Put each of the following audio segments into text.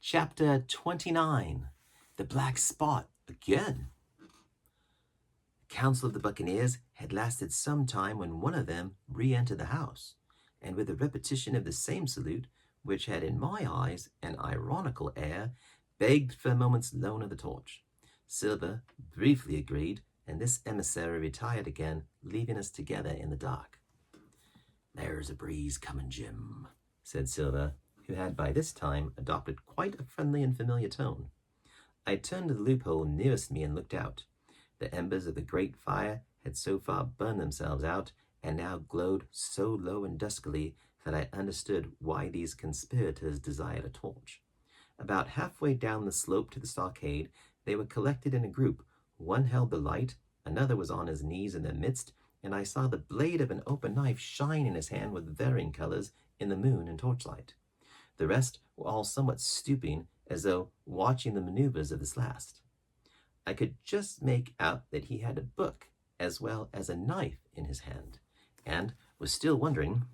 Chapter 29. The Black Spot Again. The council of the Buccaneers had lasted some time when one of them re-entered the house, and with a repetition of the same salute, which had in my eyes an ironical air, begged for a moment's loan of the torch. Silver briefly agreed, and this emissary retired again, leaving us together in the dark. "There's a breeze coming, Jim," said Silver, who had by this time adopted quite a friendly and familiar tone. I turned to the loophole nearest me and looked out. The embers of the great fire had so far burned themselves out, and now glowed so low and duskily that I understood why these conspirators desired a torch. About halfway down the slope to the stockade, they were collected in a group. One held the light, another was on his knees in their midst, and I saw the blade of an open knife shine in his hand with varying colors in the moon and torchlight. The rest were all somewhat stooping, as though watching the maneuvers of this last. I could just make out that he had a book as well as a knife in his hand, and was still wondering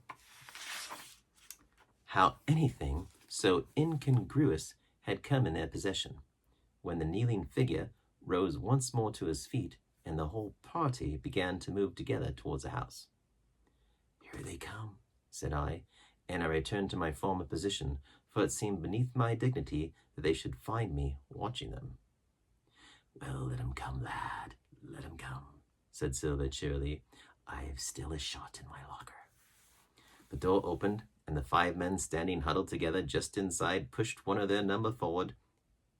how anything so incongruous had come in their possession, when the kneeling figure rose once more to his feet, and the whole party began to move together towards the house. "Here they come," said I, and I returned to my former position, for it seemed beneath my dignity that they should find me watching them. "Well, let 'em come, lad, let 'em come," said Silver cheerily. "I've still a shot in my locker." The door opened, and the 5 men standing huddled together just inside pushed one of their number forward.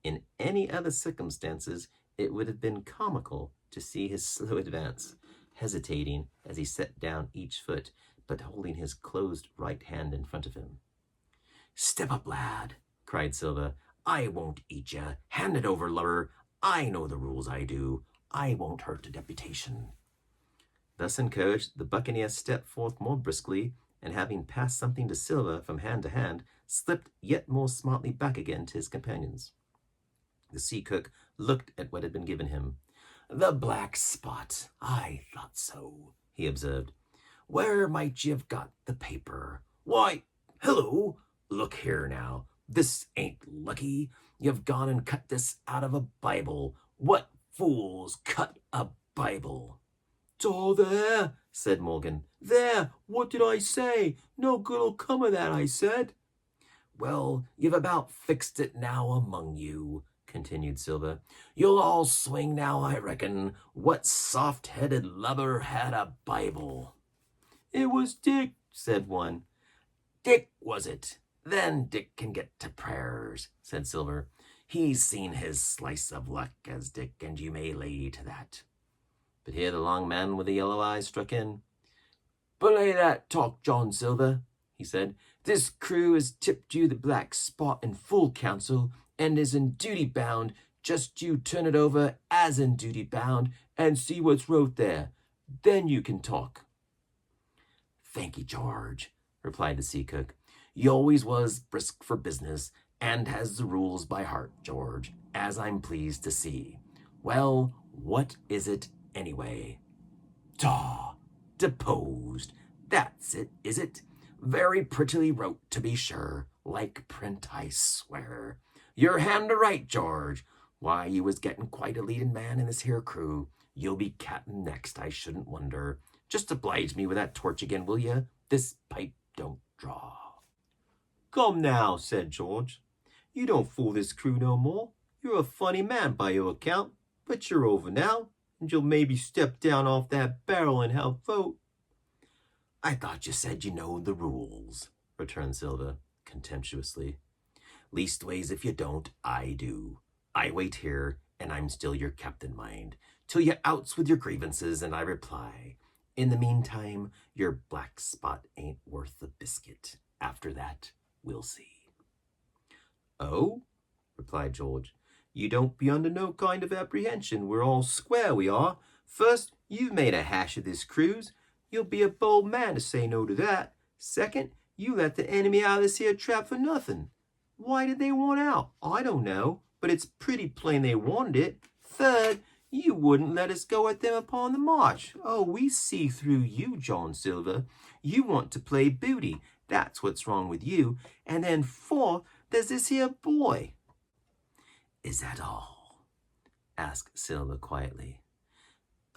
In any other circumstances, it would have been comical to see his slow advance, hesitating as he set down each foot, but holding his closed right hand in front of him. "Step up, lad," cried Silver. "I won't eat ya. Hand it over, lubber. I know the rules, I do. I won't hurt the deputation." Thus encouraged, the buccaneer stepped forth more briskly, and having passed something to Silver from hand to hand, slipped yet more smartly back again to his companions. The sea cook looked at what had been given him. "The Black Spot. I thought so," he observed. "Where might you have got the paper? Why, hello, look here now. This ain't lucky. You've gone and cut this out of a Bible. What fools cut a Bible?" "It's all there," said Morgan. "There, what did I say? No good'll come of that, I said." "Well, you've about fixed it now among you," continued Silver. "You'll all swing now, I reckon. What soft-headed lubber had a Bible?" "It was Dick," said one. "Dick, was it? Then Dick can get to prayers," said Silver. "He's seen his slice of luck as Dick, and you may lay to that." But here the long man with the yellow eyes struck in. "Belay that talk, John Silver," he said. "This crew has tipped you the Black Spot in full council, and is in duty bound. Just you turn it over as in duty bound, and see what's wrote there. Then you can talk." "Thank you, George," replied the sea cook. "You always was brisk for business, and has the rules by heart, George, as I'm pleased to see. Well, what is it, anyway?" "Taw, deposed. That's it, is it? Very prettily wrote, to be sure. Like print, I swear. Your hand to write, George. Why, you was getting quite a leading man in this here crew. You'll be captain next, I shouldn't wonder. Just oblige me with that torch again, will you? This pipe don't draw." "Come now," said George. "You don't fool this crew no more. You're a funny man by your account, but you're over now, and you'll maybe step down off that barrel and help vote." "I thought you said you knowed the rules," returned Silver contemptuously. "Leastways, if you don't, I do. I wait here, and I'm still your captain, mind, till you outs with your grievances, and I reply. In the meantime, your Black Spot ain't worth a biscuit. After that, we'll see." "Oh," replied George, "you don't be under no kind of apprehension. We're all square, we are. First, you've made a hash of this cruise. You'll be a bold man to say no to that. Second, you let the enemy out of this here trap for nothing. Why did they want out? I don't know, but it's pretty plain they wanted it. Third, you wouldn't let us go at them upon the march. Oh, we see through you, John Silver. You want to play booty. That's what's wrong with you. And then fourth, there's this here boy. Is that all?" asked Silver quietly.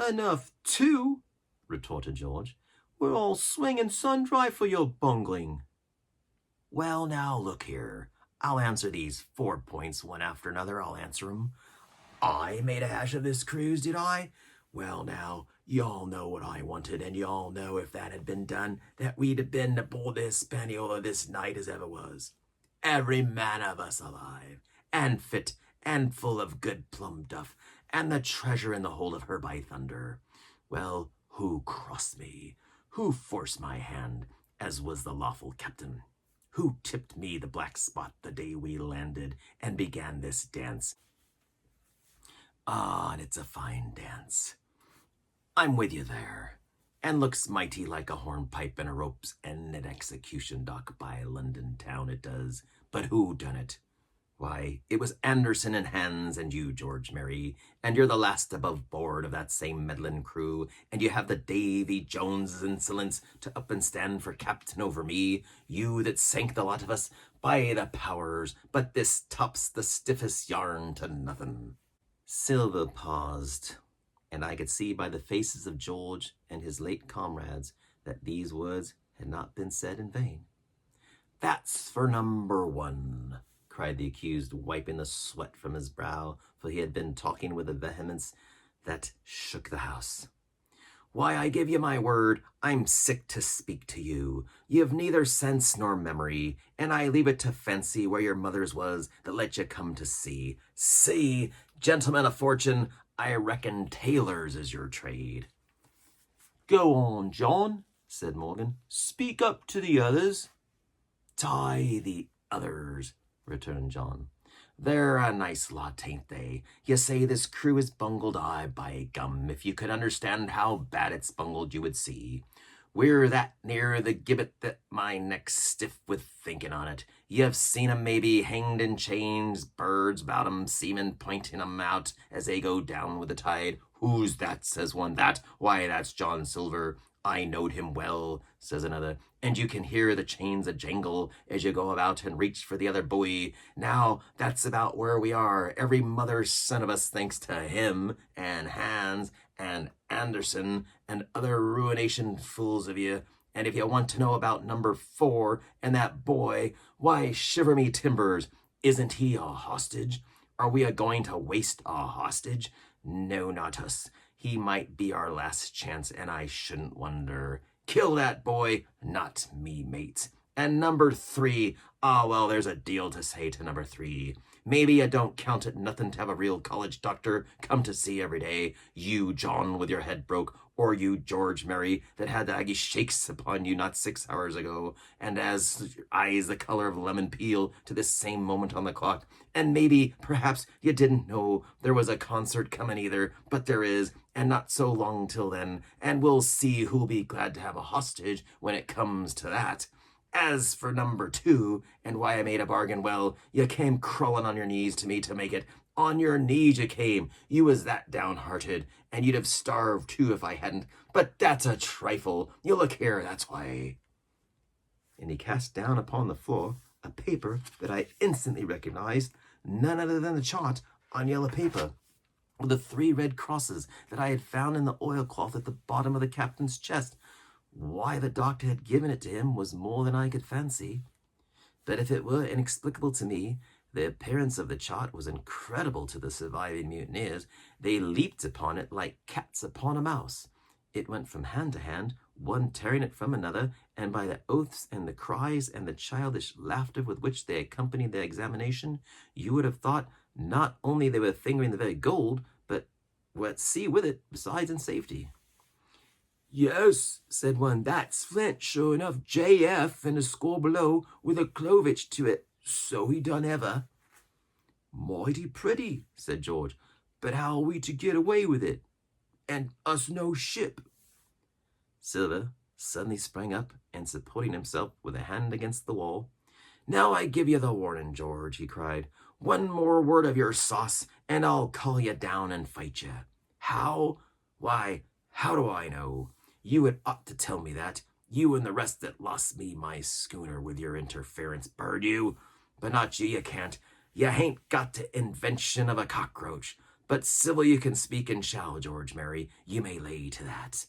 "Enough, too," retorted George. "We're all swinging sun-dry for your bungling." "Well, now, look here. I'll answer these 4 points one after another. I'll answer 'em. I made a hash of this cruise, did I? Well, now, y'all know what I wanted, and y'all know if that had been done, that we'd have been aboard the Hispaniola this night as ever was. Every man of us alive, and fit, and full of good plum duff, and the treasure in the hold of her by thunder. Well, who crossed me? Who forced my hand, as was the lawful captain? Who tipped me the black spot the day we landed and began this dance? Ah, and it's a fine dance. I'm with you there, and looks mighty like a hornpipe and a rope's end at execution dock by London town, it does. But who done it? Why, it was Anderson and Hans and you, George Merry, and you're the last above board of that same meddlin' crew, and you have the Davy Jones's insolence to up and stand for captain over me, you that sank the lot of us, by the powers, but this tops the stiffest yarn to nothing." Silver paused, and I could see by the faces of George and his late comrades that these words had not been said in vain. "That's for number one," cried the accused, wiping the sweat from his brow, for he had been talking with a vehemence that shook the house. "Why, I give you my word, I'm sick to speak to you. You've neither sense nor memory, and I leave it to fancy where your mother's was that let you come to sea. See, gentlemen of fortune, I reckon tailors is your trade." "Go on, John," said Morgan. "Speak up to the others." "Tie the others," returned John. "They're a nice lot, ain't they? You say this crew is bungled. Aye, by gum, if you could understand how bad it's bungled, you would see. We're that near the gibbet that my neck's stiff with thinking on it. You've seen 'em, maybe, hanged in chains, birds about 'em, seamen pointing 'em out as they go down with the tide. 'Who's that?' says one. 'That? Why, that's John Silver. I knowed him well,' says another, 'and you can hear the chains a jangle as you go about and reach for the other buoy.' Now, that's about where we are, every mother's son of us, thanks to him, and Hans, and Anderson, and other ruination fools of you. And if you want to know about number 4 and that boy, why, shiver me timbers, isn't he a hostage? Are we a-going to waste a hostage? No, not us. He might be our last chance, and I shouldn't wonder. Kill that boy, not me, mate. And number 3, well, there's a deal to say to number 3. Maybe you don't count it nothing to have a real college doctor come to see every day. You, John, with your head broke, or you, George Merry, that had the Aggie shakes upon you not 6 hours ago, and as your eyes the color of lemon peel to this same moment on the clock. And maybe, perhaps, you didn't know there was a concert coming either, but there is, and not so long till then, and we'll see who'll be glad to have a hostage when it comes to that. As for number 2, and why I made a bargain, well, you came crawling on your knees to me to make it. On your knees you came. You was that downhearted, and you'd have starved too if I hadn't. But that's a trifle. You look here, that's why." And he cast down upon the floor a paper that I instantly recognized, none other than the chart on yellow paper, with the 3 red crosses that I had found in the oilcloth at the bottom of the captain's chest. Why the doctor had given it to him was more than I could fancy. But if it were inexplicable to me, the appearance of the chart was incredible to the surviving mutineers. They leaped upon it like cats upon a mouse. It went from hand to hand, one tearing it from another, and by the oaths and the cries and the childish laughter with which they accompanied their examination, you would have thought not only they were fingering the very gold, but were at sea with it, besides, in safety. "Yes," said one, "that's Flint, sure enough, J.F. and a score below, with a clovage to it. So he done ever." "Mighty pretty," said George, "but how are we to get away with it? And us no ship." Silver suddenly sprang up, and supporting himself with a hand against the wall, "Now I give you the warning, George," he cried. "One more word of your sauce, and I'll call you down and fight you. How? Why, how do I know? You had ought to tell me that. You and the rest that lost me my schooner with your interference, bird you. But not you can't. You hain't got the invention of a cockroach, but civil you can speak and shall, George Mary. You may lay to that.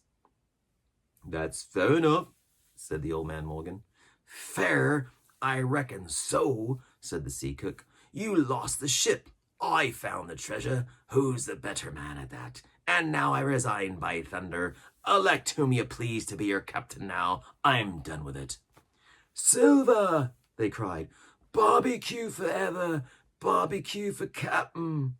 That's fair enough, said the old man Morgan. Fair? I reckon so, said the sea cook. You lost the ship. I found the treasure. Who's the better man at that? And now I resign, by thunder. Elect whom you please to be your captain now. I'm done with it. Silver, they cried. Barbecue forever. Barbecue for captain.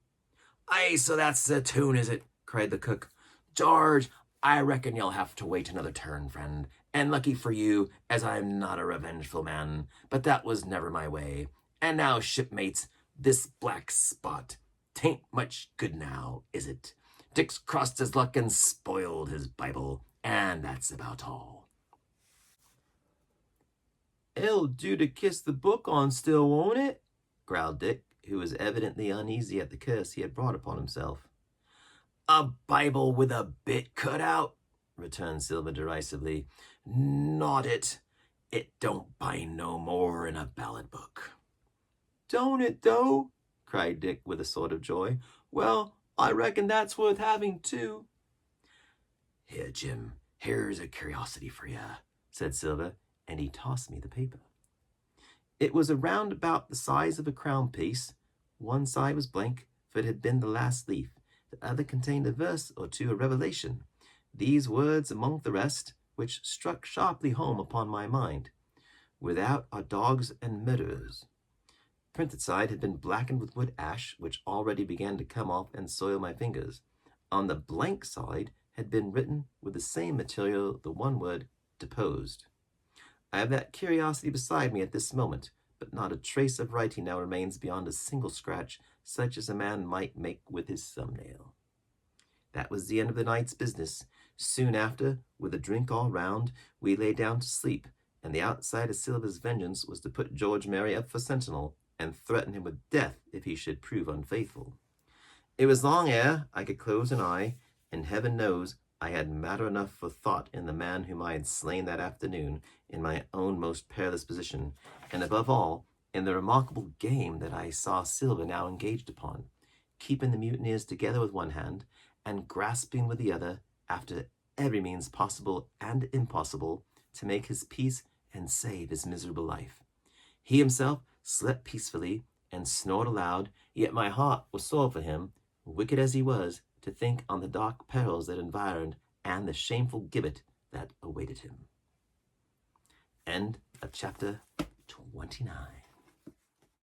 Aye, so that's the tune, is it? Cried the cook. George, I reckon you'll have to wait another turn, friend. And lucky for you, as I'm not a revengeful man. But that was never my way. And now, shipmates, this black spot, 'tain't much good now, is it? Dick's crossed his luck and spoiled his Bible, and that's about all. It'll do to kiss the book on still, won't it? Growled Dick, who was evidently uneasy at the curse he had brought upon himself. A Bible with a bit cut out, returned Silver derisively. Not it. It don't bind no more in a ballad book. Don't it, though? Cried Dick with a sort of joy. Well, I reckon that's worth having, too. Here, Jim, here's a curiosity for you, said Silver, and he tossed me the paper. It was around about the size of a crown piece. One side was blank, for it had been the last leaf. The other contained a verse or two, a revelation. These words among the rest, which struck sharply home upon my mind. Without are dogs and murderers. The printed side had been blackened with wood ash, which already began to come off and soil my fingers. On the blank side had been written with the same material the one word, deposed. I have that curiosity beside me at this moment, but not a trace of writing now remains beyond a single scratch, such as a man might make with his thumbnail. That was the end of the night's business. Soon after, with a drink all round, we lay down to sleep, and the outside of Silver's vengeance was to put George Mary up for sentinel, and threaten him with death if he should prove unfaithful. It was long ere I could close an eye, and heaven knows I had matter enough for thought in the man whom I had slain that afternoon in my own most perilous position, and above all, in the remarkable game that I saw Silver now engaged upon, keeping the mutineers together with one hand, and grasping with the other, after every means possible and impossible, to make his peace and save his miserable life. He himself slept peacefully and snored aloud, yet my heart was sore for him, wicked as he was, to think on the dark perils that environed and the shameful gibbet that awaited him. End of chapter 29.